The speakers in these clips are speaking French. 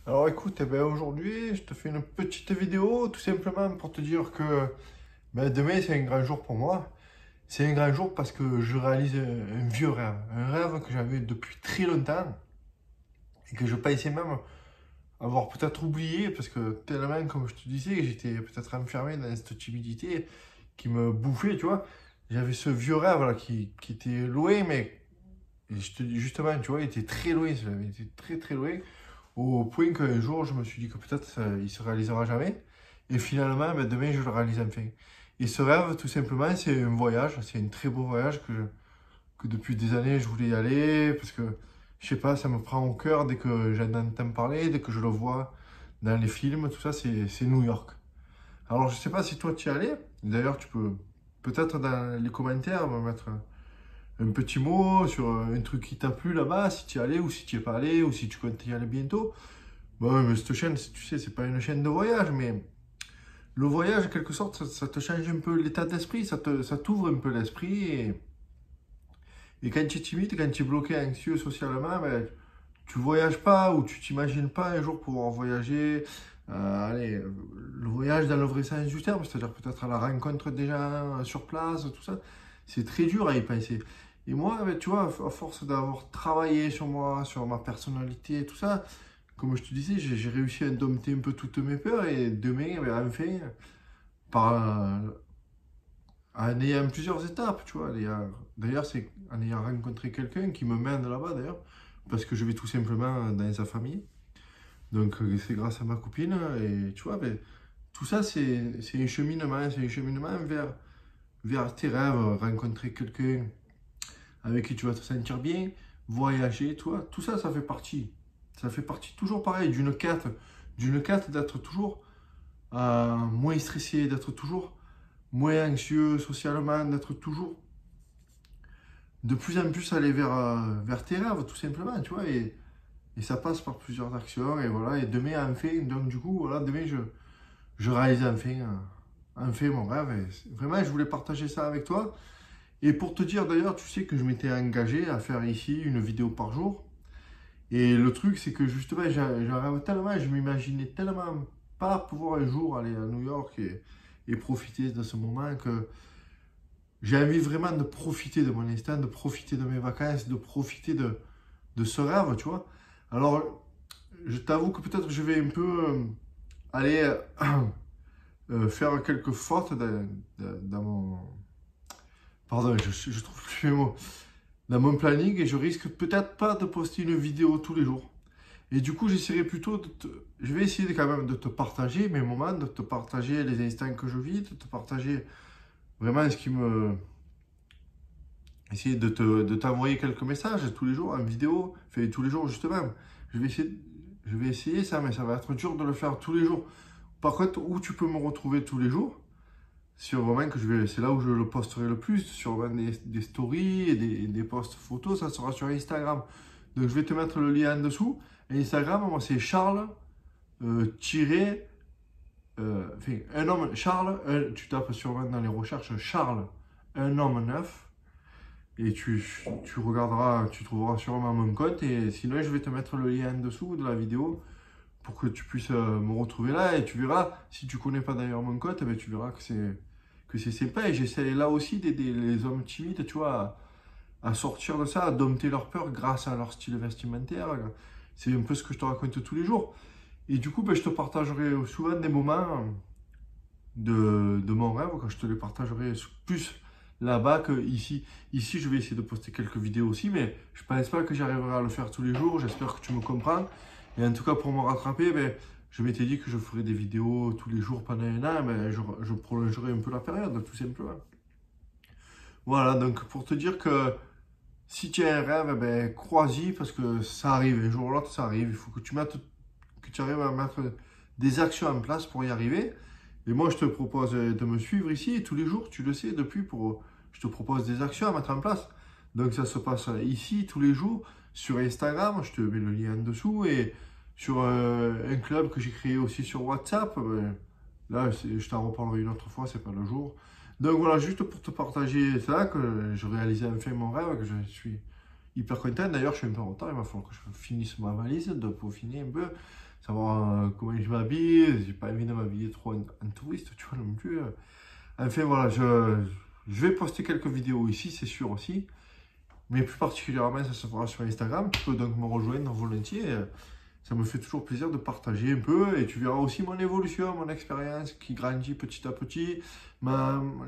Alors écoute, eh ben, aujourd'hui, je te fais une petite vidéo tout simplement pour te dire que demain c'est un grand jour pour moi. C'est un grand jour parce que je réalise un vieux rêve, un rêve que j'avais depuis très longtemps et que je pensais même avoir peut-être oublié parce que tellement, comme je te disais, j'étais peut-être enfermé dans cette timidité qui me bouffait, tu vois. J'avais ce vieux rêve là qui était loin, mais je te dis justement, tu vois, il était très loin, il était très très loin. Au point qu'un jour, je me suis dit que peut-être il se réalisera jamais. Et finalement, demain, je le réalise enfin. Et ce rêve, tout simplement, c'est un voyage. C'est un très beau voyage que depuis des années, je voulais y aller. Parce que, je sais pas, ça me prend au cœur dès que j'en entends parler, dès que je le vois dans les films, tout ça, c'est New York. Alors, je sais pas si toi, tu y es allé. D'ailleurs, tu peux peut-être dans les commentaires me mettre un petit mot sur un truc qui t'a plu là-bas, si tu y es allé ou si tu n'y es pas allé ou si tu comptes y aller bientôt. Bon, mais cette chaîne, tu sais, c'est pas une chaîne de voyage, mais le voyage, en quelque sorte, ça te change un peu l'état d'esprit, ça t'ouvre un peu l'esprit. Et quand tu es timide, quand tu es bloqué, anxieux socialement, tu voyages pas ou tu t'imagines pas un jour pouvoir voyager. Allez, le voyage dans le vrai sens du terme, c'est-à-dire peut-être à la rencontre des gens sur place, tout ça, c'est très dur à y penser. Et moi, tu vois, à force d'avoir travaillé sur moi, sur ma personnalité et tout ça, comme je te disais, j'ai réussi à dompter un peu toutes mes peurs et demain, enfin, par, en ayant plusieurs étapes, tu vois. D'ailleurs, c'est en ayant rencontré quelqu'un qui me mène là-bas, d'ailleurs, parce que je vais tout simplement dans sa famille. Donc, c'est grâce à ma copine. Et tu vois, tout ça, c'est un cheminement vers tes rêves, rencontrer quelqu'un avec qui tu vas te sentir bien, voyager, toi. Tout ça, ça fait partie. Ça fait partie toujours pareil d'une quête d'être toujours moins stressé, d'être toujours moins anxieux socialement, d'être toujours de plus en plus aller vers tes rêves, tout simplement, tu vois. Et ça passe par plusieurs actions, et voilà. Et demain, enfin, donc du coup, voilà, demain, je réalise enfin mon rêve. Et vraiment, je voulais partager ça avec toi. Et pour te dire d'ailleurs, tu sais que je m'étais engagé à faire ici une vidéo par jour. Et le truc, c'est que justement, j'en rêve tellement, je m'imaginais tellement pas pouvoir un jour aller à New York et profiter de ce moment que j'ai envie vraiment de profiter de mon instant, de profiter de mes vacances, de profiter de ce rêve, tu vois. Alors, je t'avoue que peut-être je vais un peu aller faire quelques fautes dans mon... Pardon, je trouve plus mes mots. Dans mon planning et je risque peut-être pas de poster une vidéo tous les jours. Et du coup, j'essaierai plutôt Je vais essayer quand même de te partager mes moments, de te partager les instants que je vis, de te partager vraiment ce qui me... Essayer de t'envoyer quelques messages tous les jours en vidéo, fait tous les jours justement. Je vais essayer, je vais essayer ça, mais ça va être dur de le faire tous les jours. Par contre, où tu peux me retrouver tous les jours, sur vraiment que c'est là où je le posterai le plus, sur vraiment des stories et des posts photos, ça sera sur Instagram. Donc je vais te mettre le lien en dessous. Et Instagram, moi c'est Charles tiré, enfin, un homme, Charles, tu tapes sûrement dans les recherches Charles, un homme neuf. Et tu regarderas, tu trouveras sûrement mon compte. Et sinon, je vais te mettre le lien en dessous de la vidéo pour que tu puisses me retrouver là. Et tu verras, si tu connais pas d'ailleurs mon compte, eh ben, tu verras que c'est sympa. Et j'essaie là aussi d'aider les hommes timides, tu vois, à sortir de ça, à dompter leur peur grâce à leur style vestimentaire. C'est un peu ce que je te raconte tous les jours. Et du coup, je te partagerai souvent des moments de mon rêve, quand je te les partagerai plus là-bas que ici. Ici, je vais essayer de poster quelques vidéos aussi, mais je pense pas que j'arriverai à le faire tous les jours. J'espère que tu me comprends. Et en tout cas, pour me rattraper, je m'étais dit que je ferais des vidéos tous les jours pendant un an, je prolongerai un peu la période, tout simplement. Voilà, donc pour te dire que si tu as un rêve, crois-y, parce que ça arrive, un jour ou l'autre, ça arrive. Il faut que tu arrives à mettre des actions en place pour y arriver. Et moi, je te propose de me suivre ici tous les jours, tu le sais, je te propose des actions à mettre en place. Donc ça se passe ici tous les jours sur Instagram, je te mets le lien en dessous, et sur un club que j'ai créé aussi sur WhatsApp. Là, je t'en reparlerai une autre fois, c'est pas le jour. Donc voilà, juste pour te partager ça, que je réalisais enfin mon rêve, que je suis hyper content. D'ailleurs, je suis un peu en retard, il va falloir que je finisse ma valise, de peaufiner un peu. savoir comment je m'habille. J'ai pas envie de m'habiller trop en touriste, tu vois, non plus. Enfin, voilà, je vais poster quelques vidéos ici, c'est sûr aussi. Mais plus particulièrement, ça se fera sur Instagram. Tu peux donc me rejoindre volontiers. Ça me fait toujours plaisir de partager un peu. Et tu verras aussi mon évolution, mon expérience qui grandit petit à petit.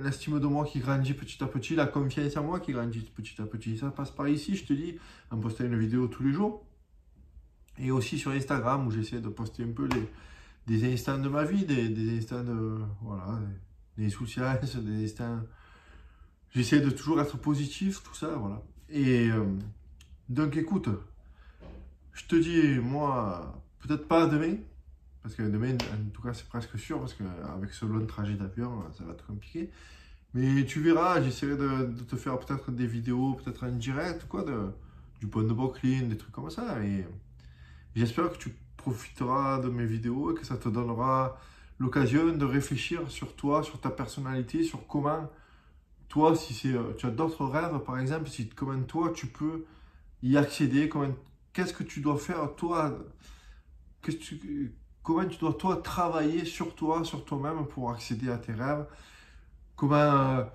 L'estime de moi qui grandit petit à petit. La confiance en moi qui grandit petit à petit. Ça passe par ici, je te dis, en postant une vidéo tous les jours. Et aussi sur Instagram où j'essaie de poster un peu des instants de ma vie. Des instants de... Voilà, des souciances, des instants... J'essaie de toujours être positif, tout ça, voilà. Et donc écoute, je te dis, moi, peut-être pas demain, parce que demain, en tout cas, c'est presque sûr, parce qu'avec ce long trajet d'avion, ça va être compliqué. Mais tu verras, j'essaierai de te faire peut-être des vidéos, peut-être en direct, quoi, du pont de Brooklyn, des trucs comme ça. Et j'espère que tu profiteras de mes vidéos et que ça te donnera l'occasion de réfléchir sur toi, sur ta personnalité, sur comment toi, si tu as d'autres rêves, par exemple, comment toi, tu peux y accéder, qu'est-ce que tu dois faire, toi, comment tu dois, toi, travailler sur toi, sur toi-même pour accéder à tes rêves, comment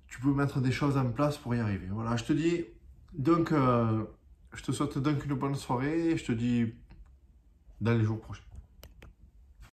tu peux mettre des choses en place pour y arriver. Voilà, je te dis, donc, je te souhaite donc une bonne soirée et je te dis dans les jours prochains.